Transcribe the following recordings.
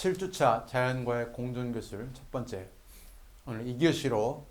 7주차 자연과의 공존교술 첫 번째. 오늘 2교시로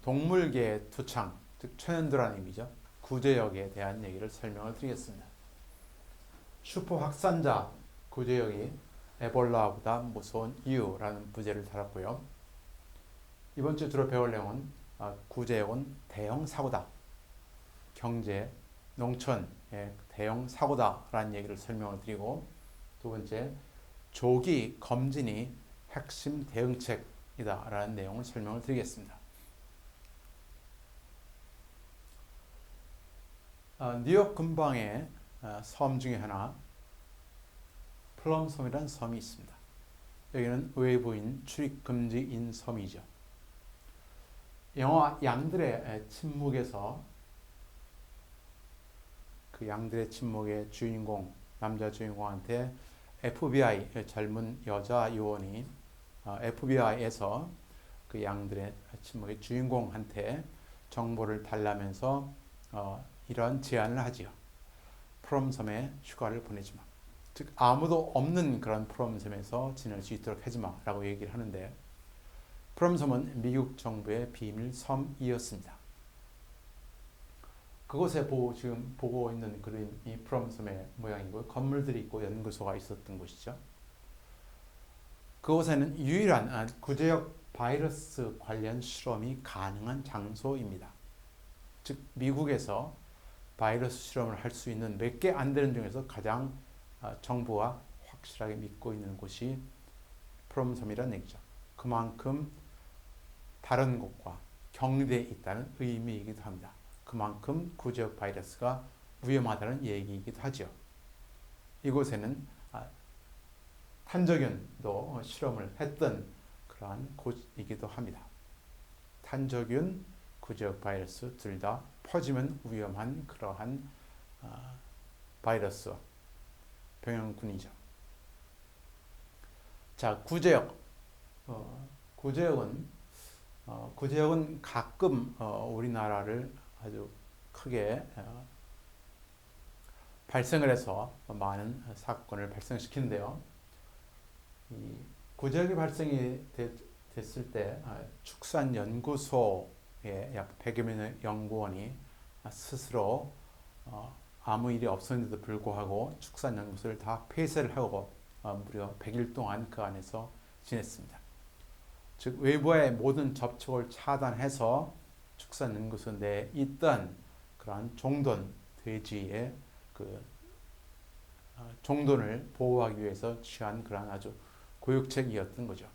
동물계의 투창, 즉 천연두라는 의미죠. 구제역에 대한 얘기를 설명을 드리겠습니다. 슈퍼 확산자 구제역이 에볼라보다 무서운 이유라는 부제를 달았고요. 이번 주 주로 배울 내용은 구제역은 대형 사고다. 경제, 농촌의 대형 사고다라는 얘기를 설명을 드리고, 두 번째, 조기 검진이 핵심 대응책이다라는 내용을 설명을 드리겠습니다. 뉴욕 근방의 섬 중에 하나, 플럼섬이라는 섬이 있습니다. 여기는 외부인 출입 금지인 섬이죠. 영화 양들의 침묵에서 그 양들의 침묵의 주인공, 남자 주인공한테 FBI, 젊은 여자 요원이 FBI에서 그 양들의 침묵의 주인공한테 정보를 달라면서 이런 제안을 하지요. 프롬섬에 휴가를 보내지 마. 즉 아무도 없는 그런 프롬섬에서 지낼 수 있도록 하지 마라고 얘기를 하는데, 프롬섬은 미국 정부의 비밀 섬이었습니다. 그곳에 지금 보고 있는 그림이 프롬섬의 모양이고, 건물들이 있고 연구소가 있었던 곳이죠. 그곳에는 유일한 구제역 바이러스 관련 실험이 가능한 장소입니다. 즉 미국에서 바이러스 실험을 할 수 있는 몇 개 안 되는 중에서 가장 정부가 확실하게 믿고 있는 곳이 프롬섬이라는 얘기죠. 그만큼 다른 곳과 격리되어 있다는 의미이기도 합니다. 그만큼 구제역 바이러스가 위험하다는 얘기이기도 하죠. 이곳에는 탄저균도 실험을 했던 그러한 곳이기도 합니다. 탄저균, 구제역 바이러스 둘 다 퍼지면 위험한 그러한 바이러스 병영군이죠. 자, 구제역. 구제역은 가끔 우리나라를 아주 크게 발생을 해서 많은 사건을 발생시키는데요. 이 구제역이 발생이 됐을 때 축산연구소의 약 100여 명의 연구원이 스스로 아무 일이 없었는데도 불구하고 축산연구소를 다 폐쇄를 하고 무려 100일 동안 그 안에서 지냈습니다. 즉 외부의 모든 접촉을 차단해서 축산연구소 내에 있던 그러한 종돈 돼지의 그 종돈을 보호하기 위해서 취한 그러한 아주 고육책이었던 거죠.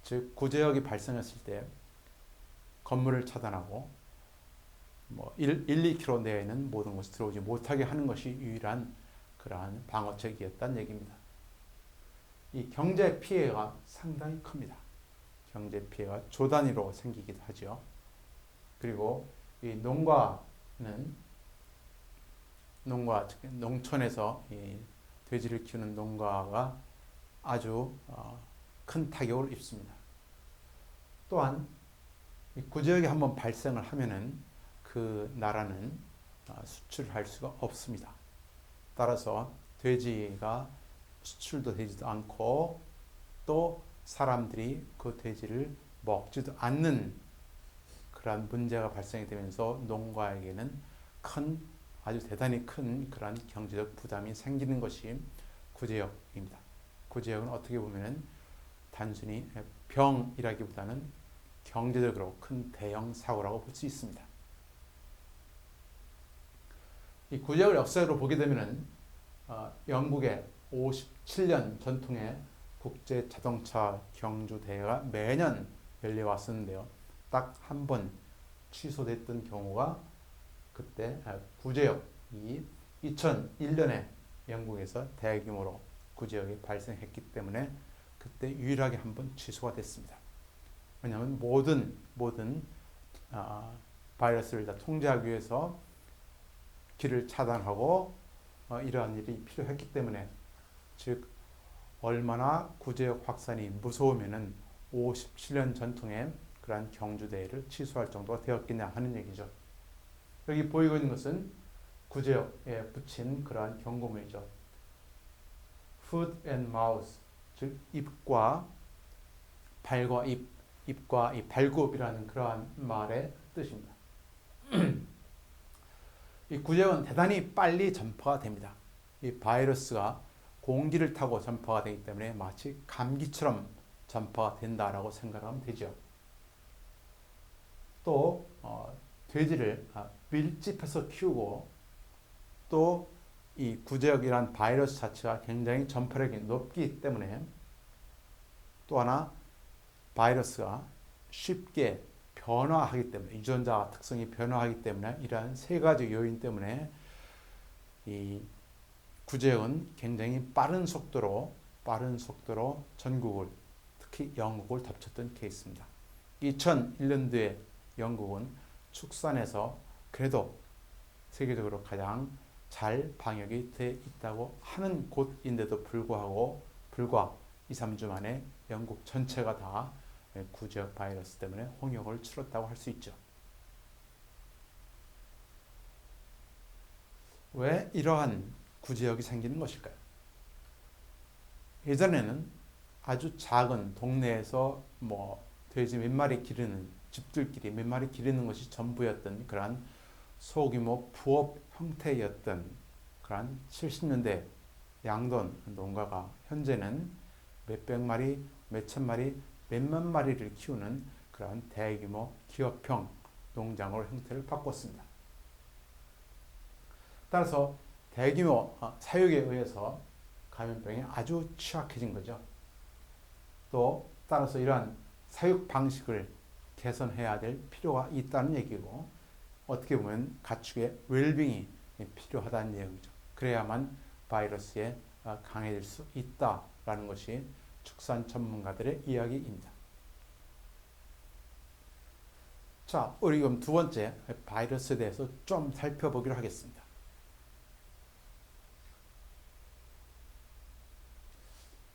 즉 구제역이 발생했을 때 건물을 차단하고 1, 2km 내에는 모든 것이 들어오지 못하게 하는 것이 유일한 그러한 방어책이었다는 얘기입니다. 이 경제 피해가 상당히 큽니다. 경제 피해가 조 단위로 생기기도 하죠. 그리고 이 농촌에서 이 돼지를 키우는 농가가 아주 큰 타격을 입습니다. 또한 이 구제역이 한번 발생을 하면은 그 나라는 수출할 수가 없습니다. 따라서 돼지가 수출도 되지도 않고 또 사람들이 그 돼지를 먹지도 않는 그러한 문제가 발생이 되면서 농가에게는 아주 대단히 큰 그러한 경제적 부담이 생기는 것이 구제역입니다. 구제역은 어떻게 보면 단순히 병이라기보다는 경제적으로 큰 대형 사고라고 볼 수 있습니다. 이 구제역을 역사로 보게 되면 영국의 57년 전통의 국제 자동차 경주 대회가 매년 열려왔었는데요. 딱 한 번 취소됐던 경우가 그때 구제역이 2001년에 영국에서 대규모로 구제역이 발생했기 때문에 그때 유일하게 한 번 취소가 됐습니다. 왜냐하면 모든 바이러스를 다 통제하기 위해서 길을 차단하고 이러한 일이 필요했기 때문에, 즉 얼마나 구제역 확산이 무서우면은 57년 전통의 그러한 경주대회를 취소할 정도가 되었겠냐 하는 얘기죠. 여기 보이고 있는 것은 구제역에 붙인 그러한 경고문이죠. Foot and Mouth 즉 입과 발과 입과 이 발굽이라는 그러한 말의 뜻입니다. 이 구제역은 대단히 빨리 전파가 됩니다. 이 바이러스가 공기를 타고 전파가 되기 때문에 마치 감기처럼 전파가 된다라고 생각하면 되죠. 또 돼지를 밀집해서 키우고 또 이 구제역이란 바이러스 자체가 굉장히 전파력이 높기 때문에 또 하나 바이러스가 쉽게 변화하기 때문에 유전자 특성이 변화하기 때문에 이러한 세 가지 요인 때문에 이 구제역은 굉장히 빠른 속도로 전국을 특히 영국을 덮쳤던 케이스입니다. 2001년도에 영국은 축산에서 그래도 세계적으로 가장 잘 방역이 돼 있다고 하는 곳인데도 불구하고 불과 2, 3주 만에 영국 전체가 다 구제역 바이러스 때문에 홍역을 치렀다고 할 수 있죠. 왜 이러한 구제역이 생기는 것일까요? 예전에는 아주 작은 동네에서 돼지 몇 마리 기르는 집들끼리 몇 마리 기르는 것이 전부였던 그러한 소규모 부업 형태였던 그러한 70년대 양돈 농가가 현재는 몇백 마리, 몇천 마리, 몇만 마리를 키우는 그러한 대규모 기업형 농장으로 형태를 바꿨습니다. 따라서 대규모 사육에 의해서 감염병이 아주 취약해진 거죠. 또 따라서 이러한 사육 방식을 개선해야 될 필요가 있다는 얘기고 어떻게 보면 가축의 웰빙이 필요하다는 내용이죠. 그래야만 바이러스에 강해질 수 있다라는 것이 축산 전문가들의 이야기입니다. 자, 우리 그럼 두 번째 바이러스에 대해서 좀 살펴보기로 하겠습니다.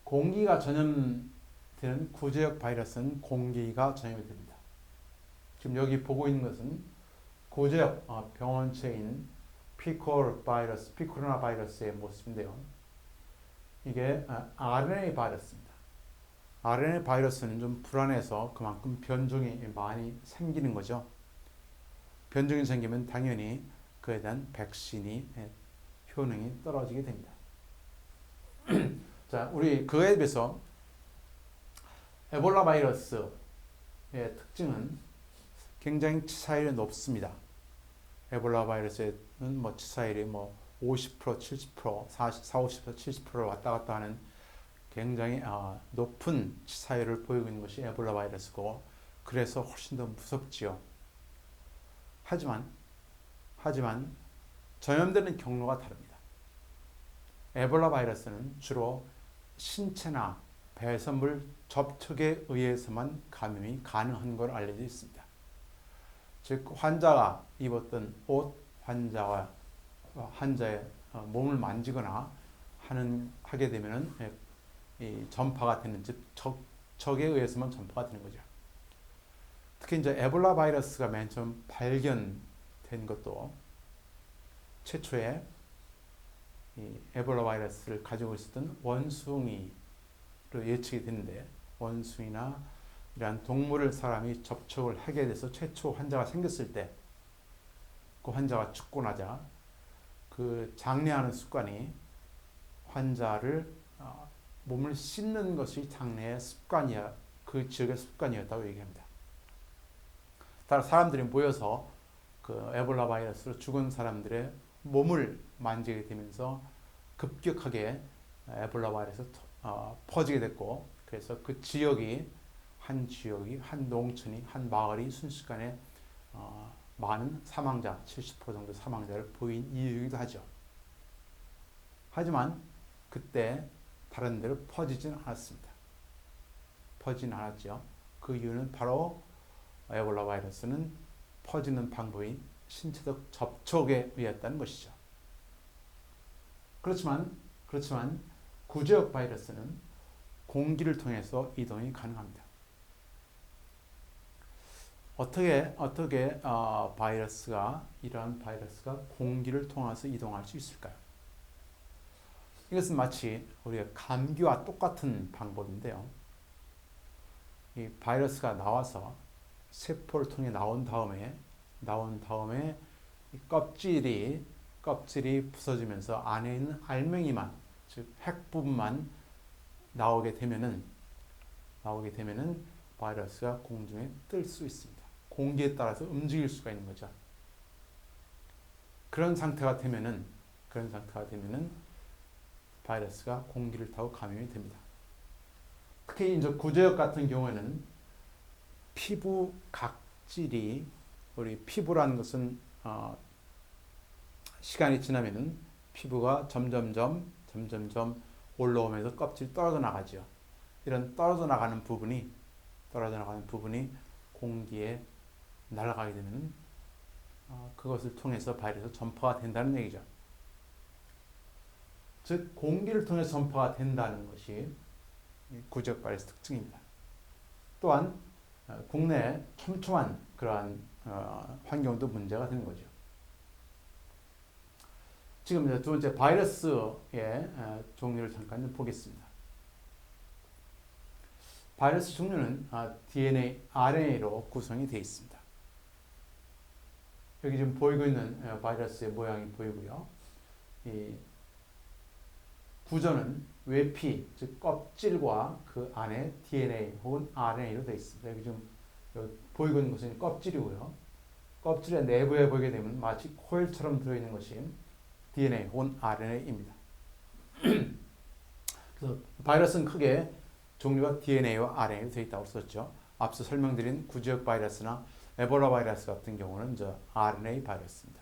공기가 전염되는 구제역 바이러스는 공기가 전염이 됩니다. 지금 여기 보고 있는 것은 구제역 병원체인 피코로나 바이러스의 모습인데요. 이게 RNA 바이러스입니다. RNA 바이러스는 좀 불안해서 그만큼 변종이 많이 생기는 거죠. 변종이 생기면 당연히 그에 대한 백신이 효능이 떨어지게 됩니다. 자, 우리 그에 비해서 에볼라 바이러스의 특징은 굉장히 치사율이 높습니다. 에볼라 바이러스는 치사율이 50%, 70%, 40, 50%, 70%를 왔다 갔다 하는 굉장히 높은 치사율을 보이고 있는 것이 에볼라 바이러스고 그래서 훨씬 더 무섭지요. 하지만 전염되는 경로가 다릅니다. 에볼라 바이러스는 주로 신체나 배설물 접촉에 의해서만 감염이 가능한 걸로 알려져 있습니다. 즉 환자가 입었던 옷, 환자의 몸을 만지거나 하게 되면은 이 전파가 되는 즉 접촉에 의해서만 전파가 되는 거죠. 특히 이제 에볼라 바이러스가 맨 처음 발견된 것도 최초에 이 에볼라 바이러스를 가지고 있었던 원숭이로 예측이 됐는데 원숭이나 이러한 동물을 사람이 접촉을 하게 돼서 최초 환자가 생겼을 때 그 환자가 죽고 나자 그 장례하는 습관이 환자를 몸을 씻는 것이 장례의 습관이야 그 지역의 습관이었다고 얘기합니다. 따라 사람들이 모여서 그 에볼라 바이러스로 죽은 사람들의 몸을 만지게 되면서 급격하게 에볼라 바이러스가 퍼지게 됐고 그래서 그 지역이 한 농촌이 한 마을이 순식간에 많은 사망자 70% 정도 사망자를 보인 이유이기도 하죠. 하지만 그때 다른 데로 퍼지지는 않았습니다. 퍼지는 않았죠. 그 이유는 바로 에볼라 바이러스는 퍼지는 방법이 신체적 접촉에 의했다는 것이죠. 그렇지만 구제역 바이러스는 공기를 통해서 이동이 가능합니다. 어떻게 이러한 바이러스가 공기를 통해서 이동할 수 있을까요? 이것은 마치 우리가 감기와 똑같은 방법인데요. 이 바이러스가 나와서 세포를 통해 나온 다음에 이 껍질이 부서지면서 안에 있는 알맹이만, 즉 핵 부분만 나오게 되면은 바이러스가 공중에 뜰 수 있습니다. 공기에 따라서 움직일 수가 있는 거죠. 그런 상태가 되면은 바이러스가 공기를 타고 감염이 됩니다. 특히 이제 구제역 같은 경우에는 피부 각질이, 우리 피부라는 것은 시간이 지나면은 피부가 점점점 올라오면서 껍질이 떨어져 나가죠. 이런 떨어져 나가는 부분이 공기에 날아가게 되면 그것을 통해서 바이러스 전파가 된다는 얘기죠. 즉 공기를 통해 전파가 된다는 것이 구제역 바이러스 특징입니다. 또한 국내에 촘촘한 그러한 환경도 문제가 되는 거죠. 지금 두 번째 바이러스의 종류를 잠깐 보겠습니다. 바이러스 종류는 DNA, RNA로 구성이 되어 있습니다. 여기 지금 보이고 있는 바이러스의 모양이 보이고요. 이 구조는 외피, 즉 껍질과 그 안에 DNA 혹은 RNA로 되어 있습니다. 여기 지금 보이고 있는 것은 껍질이고요. 껍질의 내부에 보게 되면 마치 코일처럼 들어있는 것이 DNA 혹은 RNA입니다. 그래서 바이러스는 크게 종류가 DNA와 RNA로 되어 있다고 썼죠. 앞서 설명드린 구제역 바이러스나 에볼라 바이러스 같은 경우는 RNA 바이러스입니다.